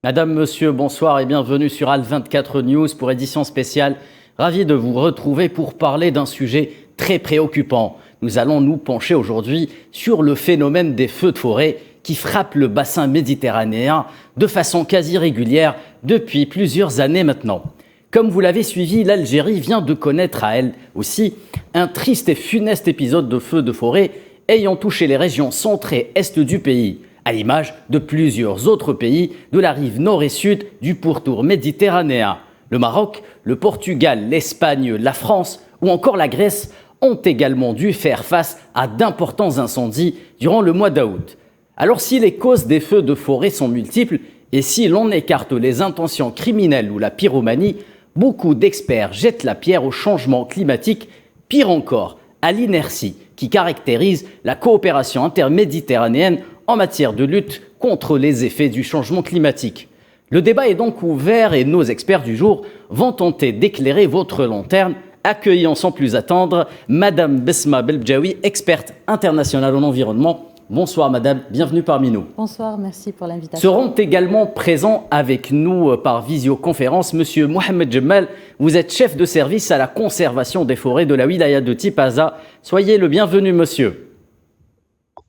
Madame, monsieur, bonsoir et bienvenue sur Al24 News pour édition spéciale. Ravi de vous retrouver pour parler d'un sujet très préoccupant. Nous allons nous pencher aujourd'hui sur le phénomène des feux de forêt qui frappent le bassin méditerranéen de façon quasi régulière depuis plusieurs années maintenant. Comme vous l'avez suivi, l'Algérie vient de connaître à elle aussi un triste et funeste épisode de feux de forêt ayant touché les régions centre et est du pays, à l'image de plusieurs autres pays de la rive nord et sud du pourtour méditerranéen. Le Maroc, le Portugal, l'Espagne, la France ou encore la Grèce ont également dû faire face à d'importants incendies durant le mois d'août. Alors si les causes des feux de forêt sont multiples et si l'on écarte les intentions criminelles ou la pyromanie, beaucoup d'experts jettent la pierre au changement climatique, pire encore, à l'inertie qui caractérise la coopération interméditerranéenne en matière de lutte contre les effets du changement climatique. Le débat est donc ouvert et nos experts du jour vont tenter d'éclairer votre lanterne, accueillant sans plus attendre Madame Besma Belbdjaoui, experte internationale en environnement. Bonsoir Madame, bienvenue parmi nous. Bonsoir, merci pour l'invitation. Seront également présents avec nous par visioconférence Monsieur Mohamed Jemal. Vous êtes chef de service à la conservation des forêts de la wilaya de Tipaza. Soyez le bienvenu monsieur.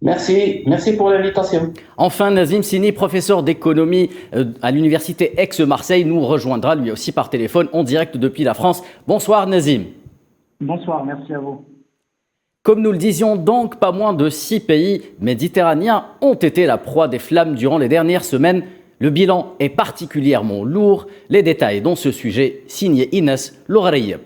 Merci pour l'invitation. Enfin, Nazim Sini, professeur d'économie à l'université Aix-Marseille, nous rejoindra lui aussi par téléphone en direct depuis la France. Bonsoir Nazim. Bonsoir, merci à vous. Comme nous le disions donc, pas moins de 6 pays méditerranéens ont été la proie des flammes durant les dernières semaines. Le bilan est particulièrement lourd. Les détails dans ce sujet, signé Inès Loughreib.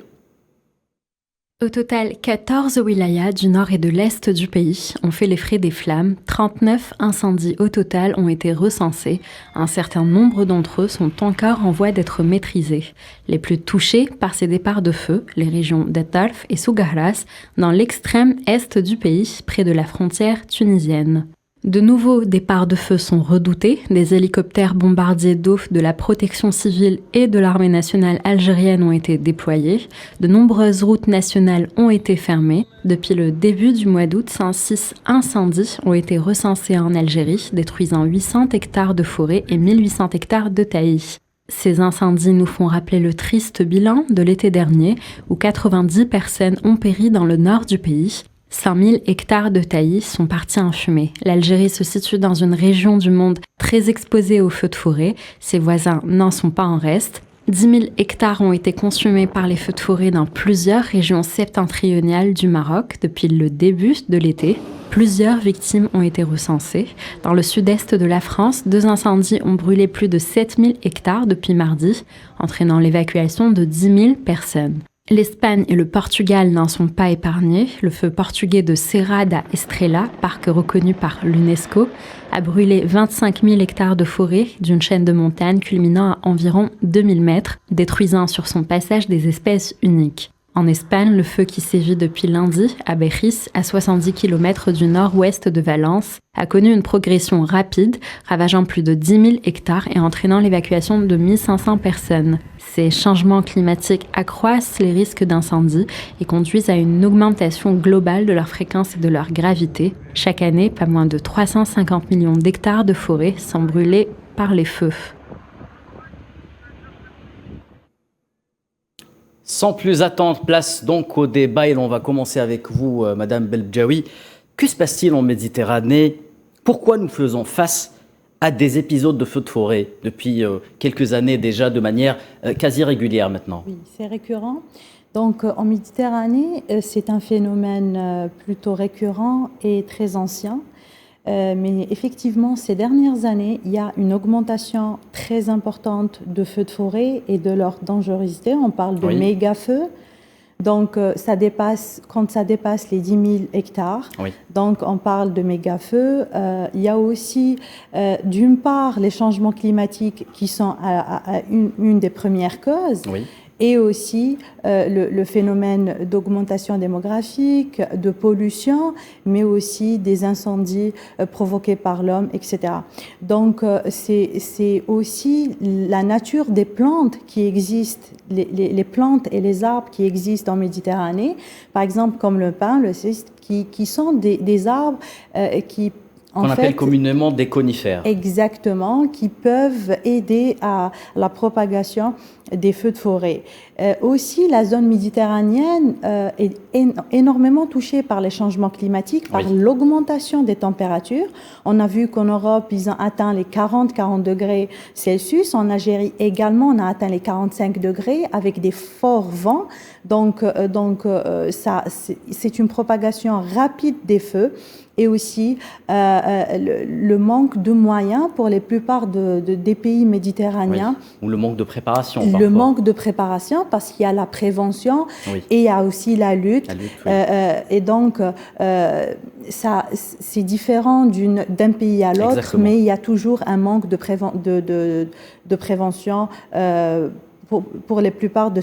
Au total, 14 wilayas du nord et de l'est du pays ont fait les frais des flammes. 39 incendies au total ont été recensés. Un certain nombre d'entre eux sont encore en voie d'être maîtrisés. Les plus touchés par ces départs de feu, les régions d'Atarf et Sougahras, dans l'extrême est du pays, près de la frontière tunisienne. De nouveaux départs de feu sont redoutés. Des hélicoptères bombardiers d'eau de la protection civile et de l'armée nationale algérienne ont été déployés. De nombreuses routes nationales ont été fermées. Depuis le début du mois d'août, 106 incendies ont été recensés en Algérie, détruisant 800 hectares de forêt et 1800 hectares de taillis. Ces incendies nous font rappeler le triste bilan de l'été dernier, où 90 personnes ont péri dans le nord du pays. 5000 hectares de taillis sont partis en fumée. L'Algérie se situe dans une région du monde très exposée aux feux de forêt. Ses voisins n'en sont pas en reste. 10 000 hectares ont été consumés par les feux de forêt dans plusieurs régions septentrionales du Maroc depuis le début de l'été. Plusieurs victimes ont été recensées. Dans le sud-est de la France, 2 incendies ont brûlé plus de 7 000 hectares depuis mardi, entraînant l'évacuation de 10 000 personnes. L'Espagne et le Portugal n'en sont pas épargnés. Le feu portugais de Serra da Estrela, parc reconnu par l'UNESCO, a brûlé 25 000 hectares de forêt d'une chaîne de montagnes culminant à environ 2000 mètres, détruisant sur son passage des espèces uniques. En Espagne, le feu qui sévit depuis lundi à Béchis, à 70 km du nord-ouest de Valence, a connu une progression rapide, ravageant plus de 10 000 hectares et entraînant l'évacuation de 1500 personnes. Ces changements climatiques accroissent les risques d'incendie et conduisent à une augmentation globale de leur fréquence et de leur gravité. Chaque année, pas moins de 350 millions d'hectares de forêt sont brûlés par les feux. Sans plus attendre, place donc au débat et l'on va commencer avec vous, Madame Belbdjaoui. Que se passe-t-il en Méditerranée? Pourquoi nous faisons face à des épisodes de feux de forêt depuis quelques années déjà de manière quasi régulière maintenant? Oui, c'est récurrent. Donc en Méditerranée, c'est un phénomène plutôt récurrent et très ancien. Mais effectivement, ces dernières années, il y a une augmentation très importante de feux de forêt et de leur dangerosité. On parle de méga-feux. Donc, quand ça dépasse les 10 000 hectares, donc on parle de méga-feux. Il y a aussi, d'une part, les changements climatiques qui sont une des premières causes. Et aussi le phénomène d'augmentation démographique, de pollution, mais aussi des incendies provoqués par l'homme, etc. Donc, c'est aussi la nature des plantes qui existent, les plantes et les arbres qui existent en Méditerranée, par exemple comme le pin, le citre, qui sont des arbres qui Qu'on appelle communément des conifères. Exactement, qui peuvent aider à la propagation des feux de forêt. Aussi, la zone méditerranéenne est énormément touchée par les changements climatiques, par l'augmentation des températures. On a vu qu'en Europe, ils ont atteint les 40 degrés Celsius. En Algérie également, on a atteint les 45 degrés avec des forts vents. Donc c'est une propagation rapide des feux. Et aussi le manque de moyens pour la plupart des pays méditerranéens. Ou le manque de préparation. Le manque de préparation, parce qu'il y a la prévention et il y a aussi la lutte. Et donc, c'est différent d'un pays à l'autre, mais il y a toujours un manque de prévention pour la plupart de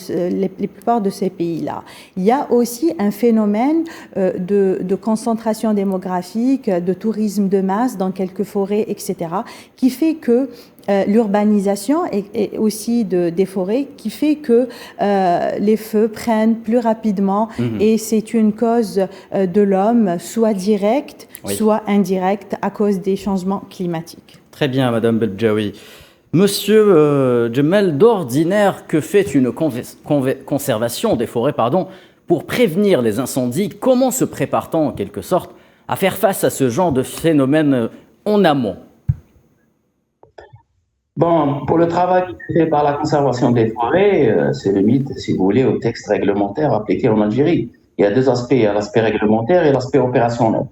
ces pays-là. Il y a aussi un phénomène de concentration démographique, de tourisme de masse dans quelques forêts, etc., qui fait que l'urbanisation et aussi des forêts, qui fait que les feux prennent plus rapidement et c'est une cause de l'homme, soit directe, soit indirecte, à cause des changements climatiques. Très bien, Madame Beljaoui. Monsieur Djemel, d'ordinaire, que fait une conservation des forêts pour prévenir les incendies? Comment se prépare-t-on en quelque sorte à faire face à ce genre de phénomène en amont? Bon, pour le travail fait par la conservation des forêts, c'est limite, si vous voulez, au texte réglementaire appliqué en Algérie. Il y a deux aspects, il y a l'aspect réglementaire et l'aspect opérationnel.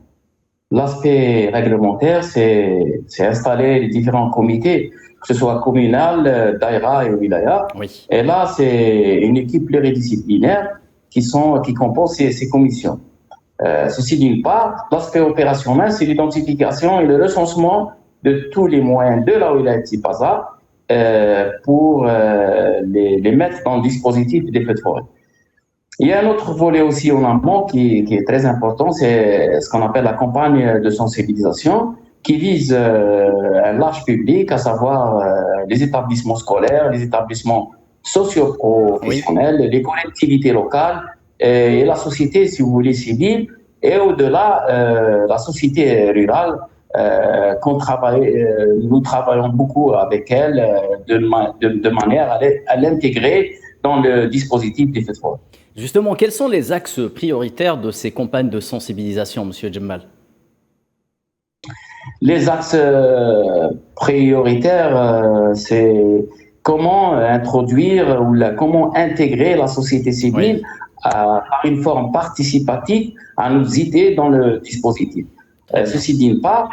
L'aspect réglementaire, c'est installer les différents comités, que ce soit communal, daïra et wilaya. Et là, c'est une équipe pluridisciplinaire qui compose ces commissions. Ceci d'une part. L'aspect opérationnel, c'est l'identification et le recensement de tous les moyens de la wilaya de Tipaza pour les mettre dans le dispositif des feux de forêt. Il y a un autre volet aussi en amont qui est très important, c'est ce qu'on appelle la campagne de sensibilisation qui vise un large public, à savoir les établissements scolaires, les établissements socio-professionnels, les collectivités locales et la société, si vous voulez, civile, et au-delà, la société rurale. Nous travaillons beaucoup avec elle de manière à l'intégrer dans le dispositif des feux de forêt. Justement, quels sont les axes prioritaires de ces campagnes de sensibilisation, Monsieur Djemel? Les axes prioritaires, c'est comment introduire ou comment intégrer la société civile par une forme participative à nous aider dans le dispositif. Ceci d'une part,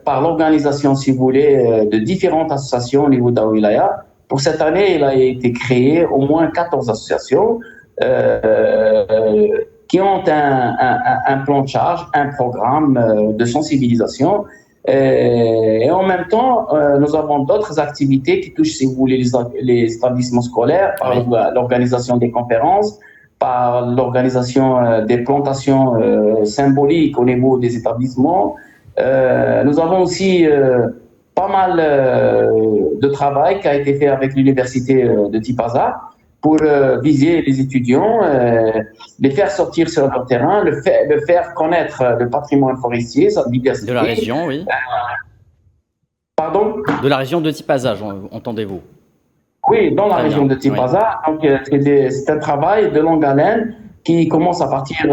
par l'organisation, si vous voulez, de différentes associations au niveau de la wilaya. Pour cette année, il a été créé au moins 14 associations qui ont un plan de charge, un programme de sensibilisation. Et en même temps, nous avons d'autres activités qui touchent, si vous voulez, les établissements scolaires, par l'organisation des conférences, par l'organisation des plantations symboliques au niveau des établissements. Nous avons aussi pas mal de travail qui a été fait avec l'université de Tipaza pour viser les étudiants, les faire sortir sur leur terrain, le faire connaître le patrimoine forestier, sa diversité. De la région, oui. Pardon? De la région de Tipaza, entendez-vous? Oui, dans la région de Tipaza. Donc, c'est un travail de longue haleine qui commence à partir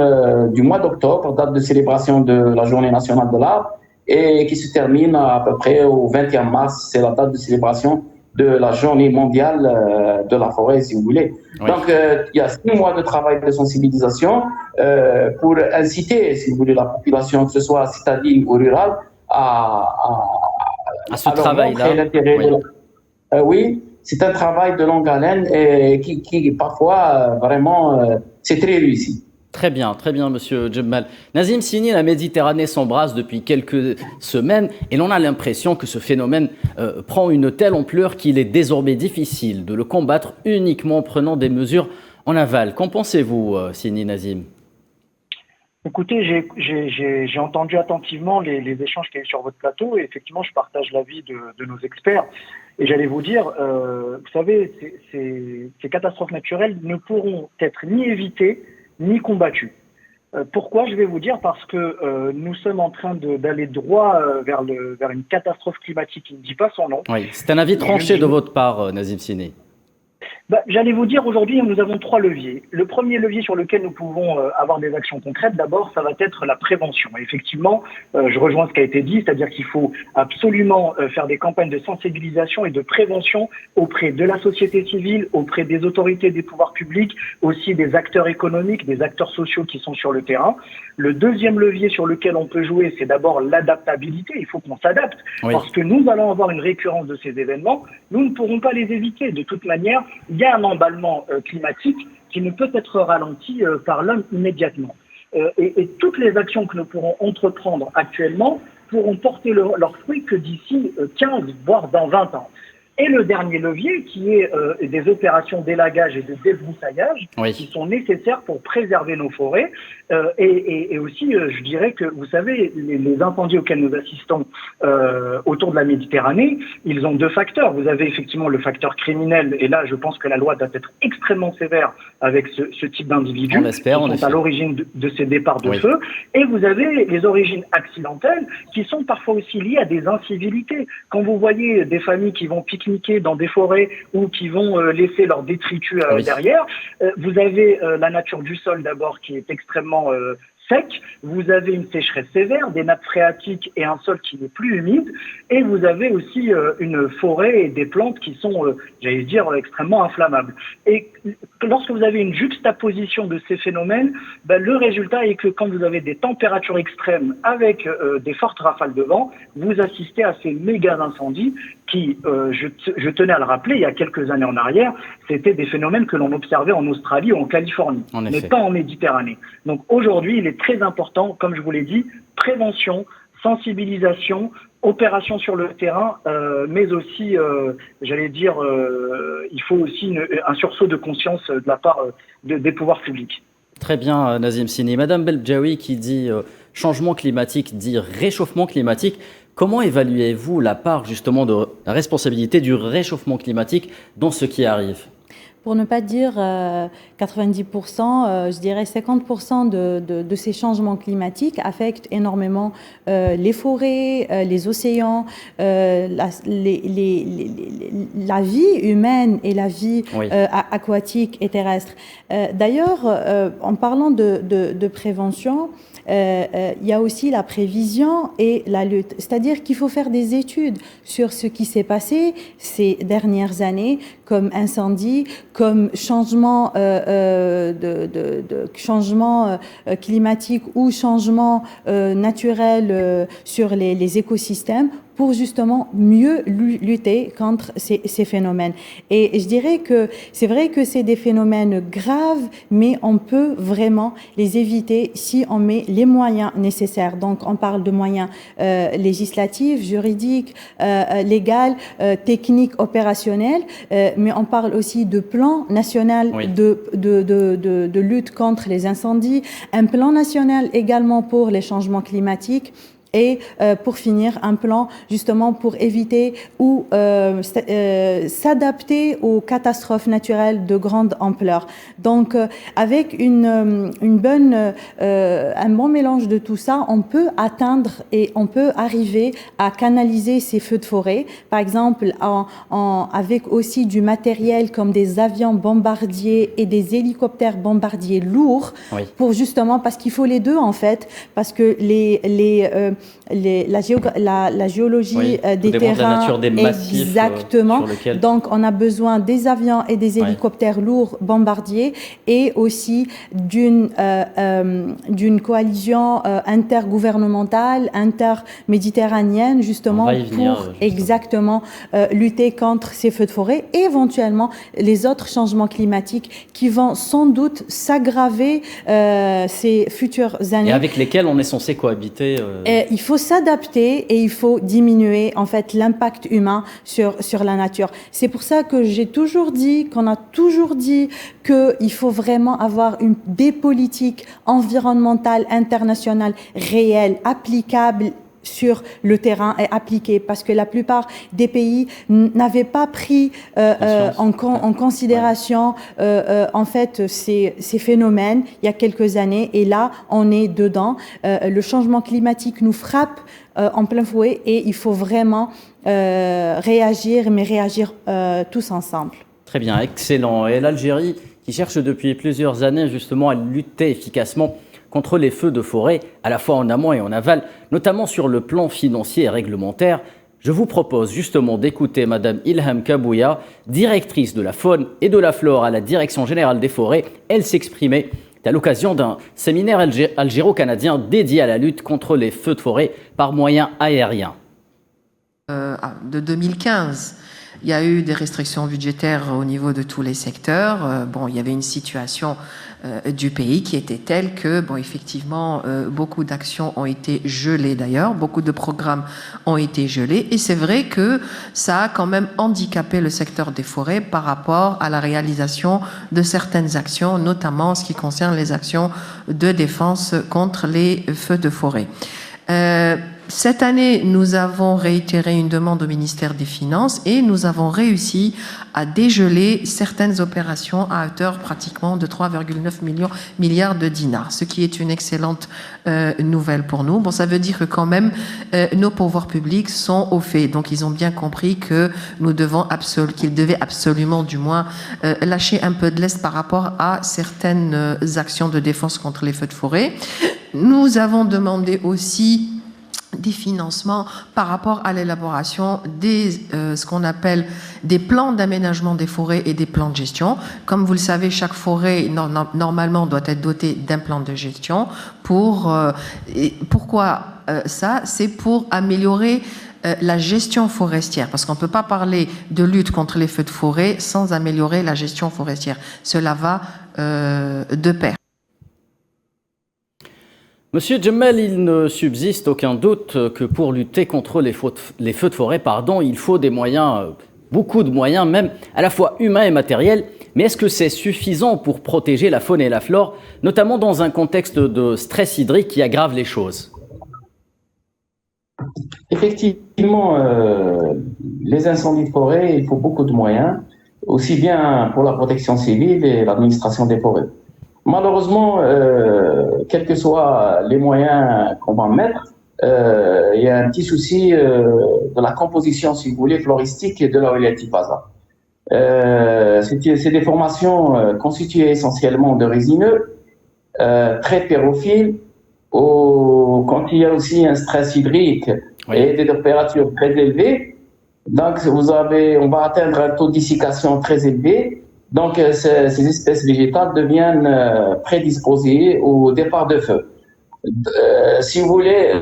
du mois d'octobre, date de célébration de la Journée nationale de l'arbre, et qui se termine à peu près au 21 mars, c'est la date de célébration de la Journée mondiale de la forêt, si vous voulez. Donc, il y a 6 mois de travail de sensibilisation pour inciter, si vous voulez, la population, que ce soit citadine ou rurale, à ce travail-là. Oui, c'est un travail de longue haleine et qui parfois, vraiment, c'est très réussi. Très bien, Monsieur Djemel. Nazim Sini, la Méditerranée s'embrase depuis quelques semaines et l'on a l'impression que ce phénomène prend une telle ampleur qu'il est désormais difficile de le combattre uniquement en prenant des mesures en aval. Qu'en pensez-vous, Sini Nazim? Écoutez, j'ai entendu attentivement les échanges qu'il y a eu sur votre plateau et effectivement, je partage l'avis de nos experts. Et j'allais vous dire, vous savez, ces catastrophes naturelles ne pourront être ni évitées ni combattues. Pourquoi? Je vais vous dire parce que nous sommes en train d'aller droit vers une catastrophe climatique qui ne dit pas son nom. Oui, c'est un avis tranché de votre part, Nazim Sini. J'allais vous dire, aujourd'hui, nous avons 3 leviers. Le premier levier sur lequel nous pouvons avoir des actions concrètes, d'abord, ça va être la prévention. Et effectivement, je rejoins ce qui a été dit, c'est-à-dire qu'il faut absolument faire des campagnes de sensibilisation et de prévention auprès de la société civile, auprès des autorités des pouvoirs publics, aussi des acteurs économiques, des acteurs sociaux qui sont sur le terrain. Le deuxième levier sur lequel on peut jouer, c'est d'abord l'adaptabilité. Il faut qu'on s'adapte, parce que nous allons avoir une récurrence de ces événements. Nous ne pourrons pas les éviter. De toute manière, il y a un emballement climatique qui ne peut être ralenti par l'homme immédiatement. Et toutes les actions que nous pourrons entreprendre actuellement pourront porter leurs fruits que d'ici 15, voire dans 20 ans. Et le dernier levier, qui est des opérations d'élagage et de débroussaillage, qui sont nécessaires pour préserver nos forêts. Et aussi, je dirais que, vous savez, les incendies auxquels nous assistons autour de la Méditerranée, ils ont 2 facteurs. Vous avez effectivement le facteur criminel, et là, je pense que la loi doit être extrêmement sévère avec ce type d'individus qui sont à l'origine de ces départs de feu. Et vous avez les origines accidentelles qui sont parfois aussi liées à des incivilités. Quand vous voyez des familles qui vont piquer dans des forêts ou qui vont laisser leurs détritus derrière. Vous avez la nature du sol d'abord qui est extrêmement sec, vous avez une sécheresse sévère, des nappes phréatiques et un sol qui n'est plus humide, et vous avez aussi une forêt et des plantes qui sont, j'allais dire, extrêmement inflammables. Et lorsque vous avez une juxtaposition de ces phénomènes, le résultat est que quand vous avez des températures extrêmes avec des fortes rafales de vent, vous assistez à ces méga incendies qui, je tenais à le rappeler, il y a quelques années en arrière, c'était des phénomènes que l'on observait en Australie ou en Californie, mais pas en Méditerranée. Donc aujourd'hui, il est très important, comme je vous l'ai dit, prévention, sensibilisation, opération sur le terrain, mais aussi, j'allais dire, il faut aussi un sursaut de conscience de la part des pouvoirs publics. Très bien, Nazim Sini. Madame Belbdjaoui qui dit changement climatique, dit réchauffement climatique. Comment évaluez-vous la part justement de la responsabilité du réchauffement climatique dans ce qui arrive ? Pour ne pas dire 90%, je dirais 50% de ces changements climatiques affectent énormément les forêts, les océans, la vie humaine et la vie aquatique et terrestre. D'ailleurs, en parlant de prévention, il y a aussi la prévision et la lutte. C'est-à-dire qu'il faut faire des études sur ce qui s'est passé ces dernières années, comme incendie, comme changement changement climatique ou changement naturel sur les écosystèmes, pour justement mieux lutter contre ces phénomènes. Et je dirais que c'est vrai que c'est des phénomènes graves, mais on peut vraiment les éviter si on met les moyens nécessaires. Donc on parle de moyens législatifs, juridiques, légaux, techniques, opérationnels, mais on parle aussi de plan national de lutte contre les incendies, un plan national également pour les changements climatiques. Et pour finir, un plan justement pour éviter ou s'adapter aux catastrophes naturelles de grande ampleur. Donc, avec un bon mélange de tout ça, on peut atteindre et on peut arriver à canaliser ces feux de forêt. Par exemple, avec aussi du matériel comme des avions bombardiers et des hélicoptères bombardiers lourds, pour justement, parce qu'il faut les deux en fait, parce que la géologie des terrains, de la nature des massifs, exactement. Donc, on a besoin des avions et des hélicoptères lourds bombardiers et aussi d'une coalition intergouvernementale, interméditerranéenne, justement pour exactement lutter contre ces feux de forêt et éventuellement les autres changements climatiques qui vont sans doute s'aggraver ces futures années. Et avec lesquels on est censé cohabiter. Il faut s'adapter et il faut diminuer en fait l'impact humain sur la nature. C'est pour ça que qu'on a toujours dit qu'il faut vraiment avoir des politiques environnementales internationales réelles, applicables sur le terrain et appliquée, parce que la plupart des pays n'avaient pas pris en considération en fait ces phénomènes il y a quelques années, et là on est dedans. Le changement climatique nous frappe en plein fouet et il faut vraiment réagir, mais réagir tous ensemble. Très bien, excellent. Et l'Algérie, qui cherche depuis plusieurs années justement à lutter efficacement contre les feux de forêt, à la fois en amont et en aval, notamment sur le plan financier et réglementaire, je vous propose justement d'écouter Madame Ilham Kabouya, directrice de la faune et de la flore à la Direction générale des forêts. Elle s'exprimait à l'occasion d'un séminaire algéro-canadien dédié à la lutte contre les feux de forêt par moyens aériens. De 2015, il y a eu des restrictions budgétaires au niveau de tous les secteurs. Il y avait une situation du pays qui était telle que, effectivement, beaucoup d'actions ont été gelées d'ailleurs, beaucoup de programmes ont été gelés, et c'est vrai que ça a quand même handicapé le secteur des forêts par rapport à la réalisation de certaines actions, notamment en ce qui concerne les actions de défense contre les feux de forêt. Cette année, nous avons réitéré une demande au ministère des Finances et nous avons réussi à dégeler certaines opérations à hauteur pratiquement de 3,9 milliards de dinars, ce qui est une excellente nouvelle pour nous. Ça veut dire que quand même, nos pouvoirs publics sont au fait. Donc, ils ont bien compris que qu'ils devaient absolument, du moins, lâcher un peu de lest par rapport à certaines actions de défense contre les feux de forêt. Nous avons demandé aussi des financements par rapport à l'élaboration des ce qu'on appelle des plans d'aménagement des forêts et des plans de gestion. Comme vous le savez, chaque forêt normalement doit être dotée d'un plan de gestion. Pourquoi ça? C'est pour améliorer la gestion forestière, parce qu'on ne peut pas parler de lutte contre les feux de forêt sans améliorer la gestion forestière. Cela va de pair. Monsieur Djemel, il ne subsiste aucun doute que pour lutter contre les feux de forêt, il faut des moyens, beaucoup de moyens, même à la fois humains et matériels. Mais est-ce que c'est suffisant pour protéger la faune et la flore, notamment dans un contexte de stress hydrique qui aggrave les choses? Effectivement, les incendies de forêt, il faut beaucoup de moyens, aussi bien pour la protection civile et l'administration des forêts. Malheureusement, quels que soient les moyens qu'on va mettre, il y a un petit souci de la composition, si vous voulez, floristique de la Wilayat Tipaza. C'est des formations constituées essentiellement de résineux, très pyrophiles, quand il y a aussi un stress hydrique et des températures très élevées. Donc, on va atteindre un taux de dessiccation très élevé. Donc, ces espèces végétales deviennent prédisposées au départ de feu. Si vous voulez,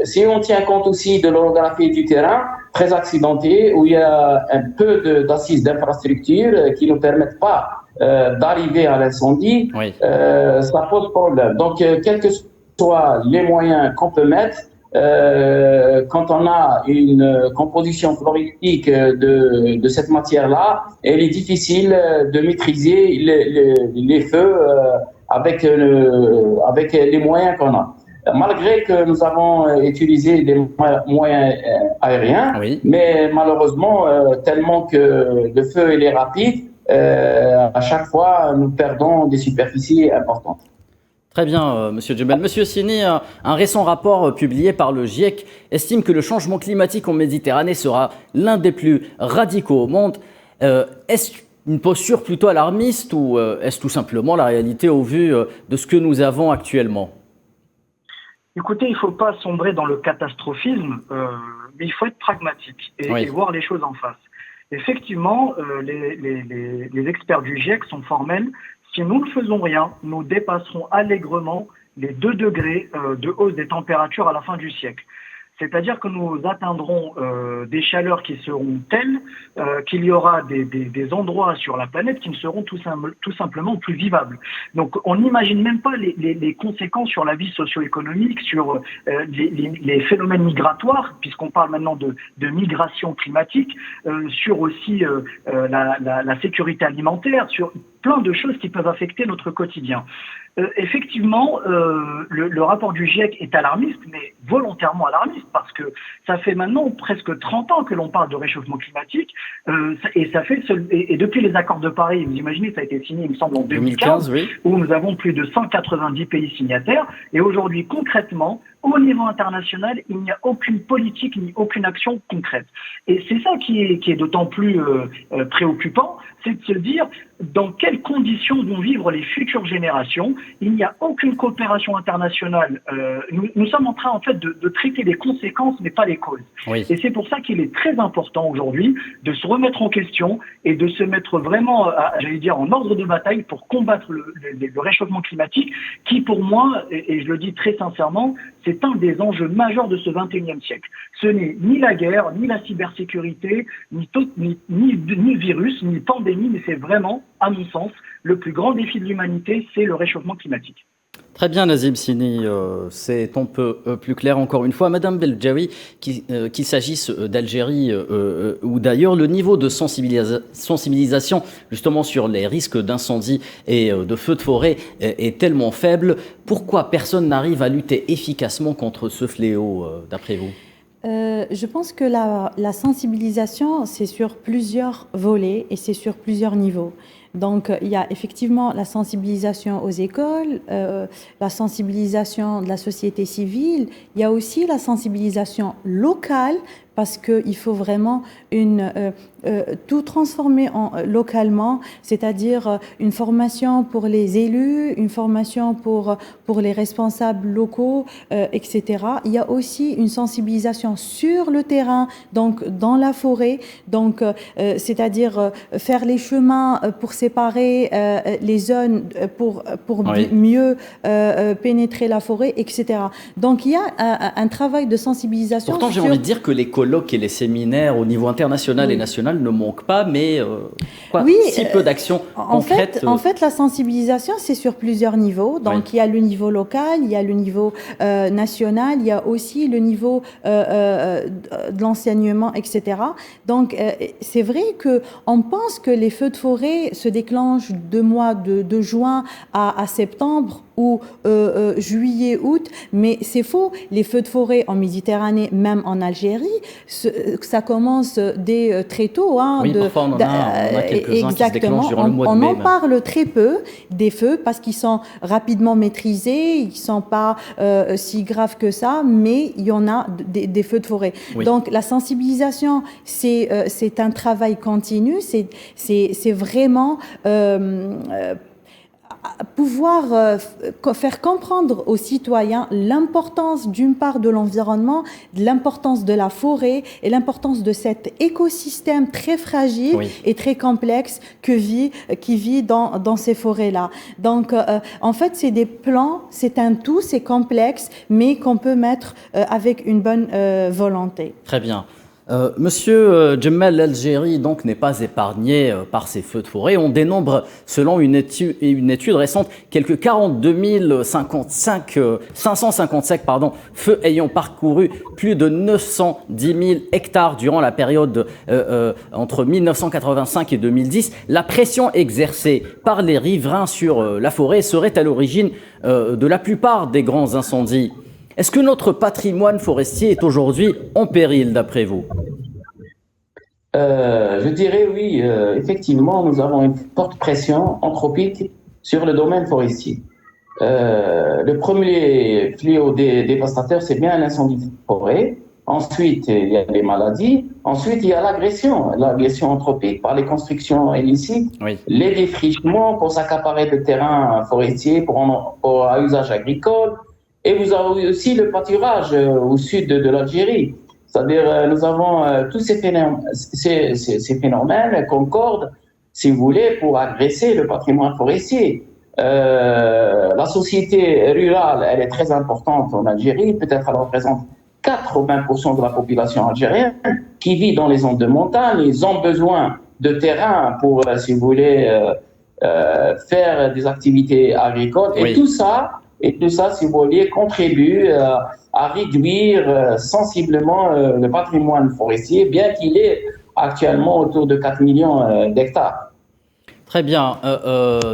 si on tient compte aussi de l'orographie du terrain, très accidenté, où il y a un peu d'assises d'infrastructure qui ne permettent pas d'arriver à l'incendie, ça pose problème. Donc, quels que soient les moyens qu'on peut mettre, quand on a une composition floristique de cette matière-là, il est difficile de maîtriser les feux avec les moyens qu'on a. Malgré que nous avons utilisé des moyens aériens, mais malheureusement, tellement que le feu est rapide, à chaque fois, nous perdons des superficies importantes. Très bien, Monsieur Djemel. Monsieur Sini, un récent rapport publié par le GIEC estime que le changement climatique en Méditerranée sera l'un des plus radicaux au monde. Est-ce une posture plutôt alarmiste ou est-ce tout simplement la réalité au vu de ce que nous avons actuellement? Écoutez, il ne faut pas sombrer dans le catastrophisme, mais il faut être pragmatique et voir les choses en face. Effectivement, les experts du GIEC sont formels. Si nous ne faisons rien, nous dépasserons allègrement les 2 degrés de hausse des températures à la fin du siècle. C'est-à-dire que nous atteindrons des chaleurs qui seront telles qu'il y aura des endroits sur la planète qui ne seront tout simplement plus vivables. Donc on n'imagine même pas les conséquences sur la vie socio-économique, sur les phénomènes migratoires, puisqu'on parle maintenant de migration climatique, sur aussi la sécurité alimentaire, sur plein de choses qui peuvent affecter notre quotidien. Effectivement, le rapport du GIEC est alarmiste, mais volontairement alarmiste, parce que ça fait maintenant presque 30 ans que l'on parle de réchauffement climatique, et depuis les accords de Paris, vous imaginez, ça a été signé, il me semble, en 2015, oui. Où nous avons plus de 190 pays signataires, et aujourd'hui, concrètement, au niveau international, il n'y a aucune politique ni aucune action concrète. Et c'est ça qui est d'autant plus préoccupant, c'est de se dire dans quelles conditions vont vivre les futures générations. Il n'y a aucune coopération internationale. Nous sommes en train, en fait, de traiter les conséquences, mais pas les causes. Oui. Et c'est pour ça qu'il est très important aujourd'hui de se remettre en question et de se mettre vraiment, j'allais dire, en ordre de bataille pour combattre le réchauffement climatique, qui pour moi, et je le dis très sincèrement, c'est un des enjeux majeurs de ce 21e siècle. Ce n'est ni la guerre, ni la cybersécurité, ni virus, ni pandémie, mais c'est vraiment, à mon sens, le plus grand défi de l'humanité, c'est le réchauffement climatique. Très bien, Nazim Sini, c'est un peu plus clair encore une fois. Madame Beldjaoui, qu'il s'agisse d'Algérie ou d'ailleurs, le niveau de sensibilisation justement sur les risques d'incendie et de feux de forêt est tellement faible. Pourquoi personne n'arrive à lutter efficacement contre ce fléau, d'après vous ? Je pense que la sensibilisation, c'est sur plusieurs volets et c'est sur plusieurs niveaux. Donc, il y a effectivement la sensibilisation aux écoles, la sensibilisation de la société civile. Il y a aussi la sensibilisation locale, parce qu'il faut vraiment tout transformer localement, c'est-à-dire une formation pour les élus, une formation pour les responsables locaux, etc. Il y a aussi une sensibilisation sur le terrain, donc dans la forêt, donc c'est-à-dire faire les chemins pour séparer les zones, pour oui. mieux pénétrer la forêt, etc. Donc il y a un travail de sensibilisation. Pourtant, j'ai envie de dire que les colloques et les séminaires au niveau international oui. et national ne manquent pas, mais si peu d'actions concrètes. En fait, la sensibilisation, c'est sur plusieurs niveaux. Donc, oui. il y a le niveau local, il y a le niveau national, il y a aussi le niveau de l'enseignement, etc. Donc, c'est vrai qu'on pense que les feux de forêt se déclenchent de mois de juin à septembre ou juillet, août, mais c'est faux. Les feux de forêt en Méditerranée, même en Algérie, ça commence dès très tôt. Oui, parfois on en a quelques-uns qui se déclenchent durant le mois de mai. On en parle très peu des feux parce qu'ils sont rapidement maîtrisés, ils ne sont pas si graves que ça, mais il y en a des feux de forêt. Oui. Donc la sensibilisation, c'est un travail continu, c'est vraiment pouvoir faire comprendre aux citoyens l'importance d'une part de l'environnement, l'importance de la forêt et l'importance de cet écosystème très fragile oui. et très complexe qui vit dans ces forêts-là. Donc, en fait, c'est des plans, c'est un tout, c'est complexe, mais qu'on peut mettre avec une bonne volonté. Très bien. Monsieur Djemal, l'Algérie donc n'est pas épargnée par ces feux de forêt. On dénombre, selon une étude récente, quelques 42 555 feux ayant parcouru plus de 910 000 hectares durant la période entre 1985 et 2010. La pression exercée par les riverains sur la forêt serait à l'origine de la plupart des grands incendies. Est-ce que notre patrimoine forestier est aujourd'hui en péril, d'après vous ? Je dirais oui. Effectivement, nous avons une forte pression anthropique sur le domaine forestier. Le premier fléau dévastateur, c'est bien l'incendie de forêt. Ensuite, il y a les maladies. Ensuite, il y a l'agression anthropique par les constructions illicites, oui. les défrichements pour s'accaparer de terrains forestiers à usage agricole. Et vous avez aussi le pâturage au sud de l'Algérie. C'est-à-dire, nous avons tous ces phénomènes concordent, si vous voulez, pour agresser le patrimoine forestier. La société rurale, elle est très importante en Algérie. Peut-être elle représente 80% de la population algérienne qui vit dans les zones de montagne. Ils ont besoin de terrain pour, si vous voulez, faire des activités agricoles. Et oui. tout ça, si vous voulez, contribue à réduire sensiblement le patrimoine forestier, bien qu'il est actuellement autour de 4 millions d'hectares. Très bien.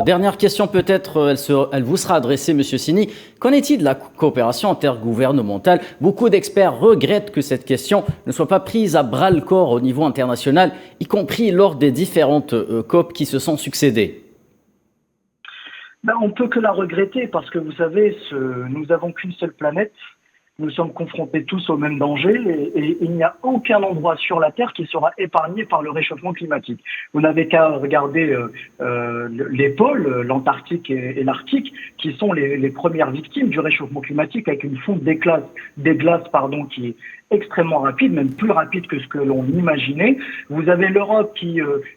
Dernière question peut-être, elle vous sera adressée, Monsieur Sini. Qu'en est-il de la coopération intergouvernementale? Beaucoup d'experts regrettent que cette question ne soit pas prise à bras-le-corps au niveau international, y compris lors des différentes COP qui se sont succédées. On ne peut que la regretter parce que vous savez, nous n'avons qu'une seule planète. Nous sommes confrontés tous au même danger et il n'y a aucun endroit sur la Terre qui sera épargné par le réchauffement climatique. Vous n'avez qu'à regarder les pôles, l'Antarctique et l'Arctique, qui sont les premières victimes du réchauffement climatique avec une fonte des glaces qui est extrêmement rapide, même plus rapide que ce que l'on imaginait. Vous avez l'Europe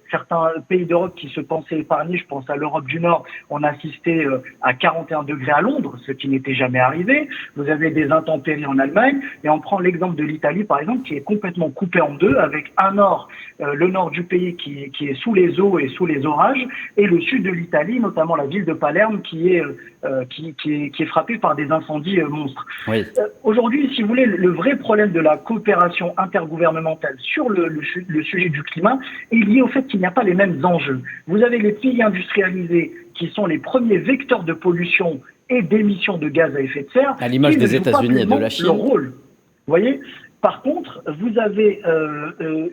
certains pays d'Europe qui se pensaient épargnés, je pense à l'Europe du Nord, on assistait à 41 degrés à Londres, ce qui n'était jamais arrivé. Vous avez des intempéries en Allemagne, et on prend l'exemple de l'Italie, par exemple, qui est complètement coupée en deux, avec le nord du pays qui est sous les eaux et sous les orages, et le sud de l'Italie, notamment la ville de Palerme, qui est frappée par des incendies monstres. Oui. Aujourd'hui, si vous voulez, le vrai problème de la coopération intergouvernementale sur le sujet du climat est lié au fait qu'il n'y a pas les mêmes enjeux. Vous avez les pays industrialisés qui sont les premiers vecteurs de pollution et d'émissions de gaz à effet de serre. À l'image des États-Unis et de la Chine. Leur rôle. Vous voyez ? Par contre, vous avez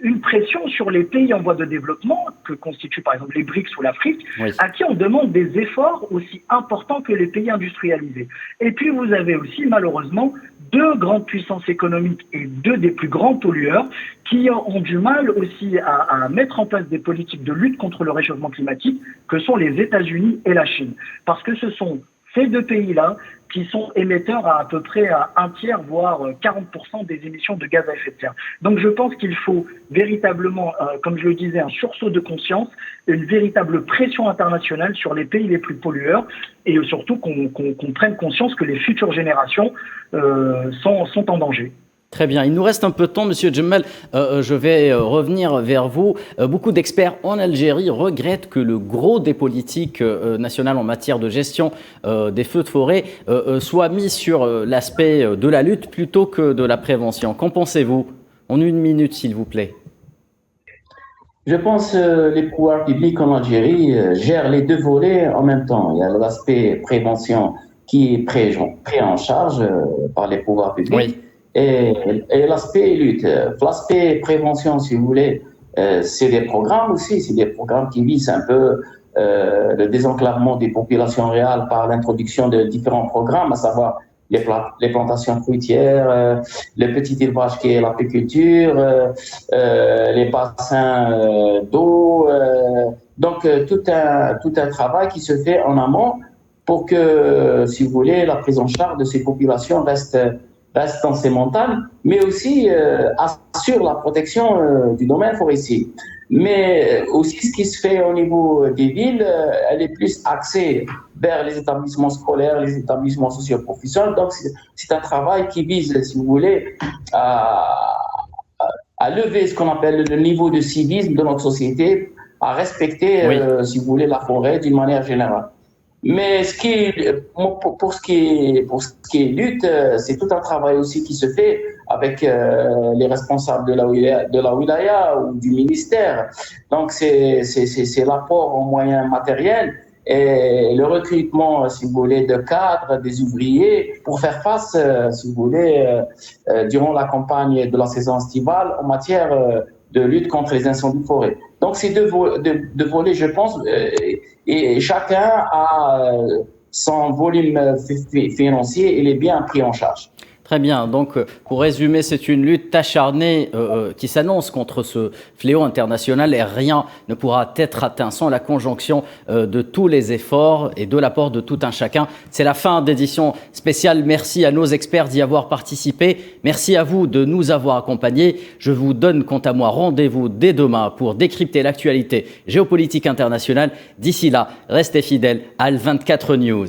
une pression sur les pays en voie de développement, que constituent par exemple les BRICS ou l'Afrique, oui, à qui on demande des efforts aussi importants que les pays industrialisés. Et puis vous avez aussi malheureusement deux grandes puissances économiques et deux des plus grands pollueurs qui ont du mal aussi à mettre en place des politiques de lutte contre le réchauffement climatique, que sont les États-Unis et la Chine. Parce que ce sont ces deux pays-là qui sont émetteurs à peu près à un tiers, voire 40% des émissions de gaz à effet de serre. Donc je pense qu'il faut véritablement, comme je le disais, un sursaut de conscience, une véritable pression internationale sur les pays les plus pollueurs et surtout qu'on prenne conscience que les futures générations sont en danger. Très bien. Il nous reste un peu de temps, Monsieur Djemel. Je vais revenir vers vous. Beaucoup d'experts en Algérie regrettent que le gros des politiques nationales en matière de gestion des feux de forêt soit mis sur l'aspect de la lutte plutôt que de la prévention. Qu'en pensez-vous? En une minute, s'il vous plaît. Je pense que les pouvoirs publics en Algérie gèrent les deux volets en même temps. Il y a l'aspect prévention qui est pris en charge par les pouvoirs publics. Oui. Et l'aspect lutte, l'aspect prévention, si vous voulez, c'est des programmes aussi, c'est des programmes qui visent un peu le désenclavement des populations réelles par l'introduction de différents programmes, à savoir les plantations fruitières, le petit élevage qui est l'apiculture, les bassins d'eau, donc tout un travail qui se fait en amont pour que, si vous voulez, la prise en charge de ces populations reste dans ces montagnes, mais aussi assure la protection du domaine forestier. Mais aussi ce qui se fait au niveau des villes, elle est plus axée vers les établissements scolaires, les établissements socio-professionnels. Donc c'est un travail qui vise, si vous voulez, à lever ce qu'on appelle le niveau de civisme de notre société, à respecter, oui, si vous voulez, la forêt d'une manière générale. Mais pour ce qui est lutte, c'est tout un travail aussi qui se fait avec les responsables de la wilaya ou du ministère. Donc c'est l'apport en moyens matériels et le recrutement, si vous voulez, de cadres, des ouvriers pour faire face, si vous voulez, durant la campagne de la saison estivale en matière de lutte contre les incendies de forêt. Donc c'est deux volets, je pense, et chacun a son volume financier, il est bien pris en charge. Très bien. Donc, pour résumer, c'est une lutte acharnée qui s'annonce contre ce fléau international et rien ne pourra être atteint sans la conjonction de tous les efforts et de l'apport de tout un chacun. C'est la fin d'édition spéciale. Merci à nos experts d'y avoir participé. Merci à vous de nous avoir accompagnés. Je vous donne, quant à moi, rendez-vous dès demain pour décrypter l'actualité géopolitique internationale. D'ici là, restez fidèles à Al24 News.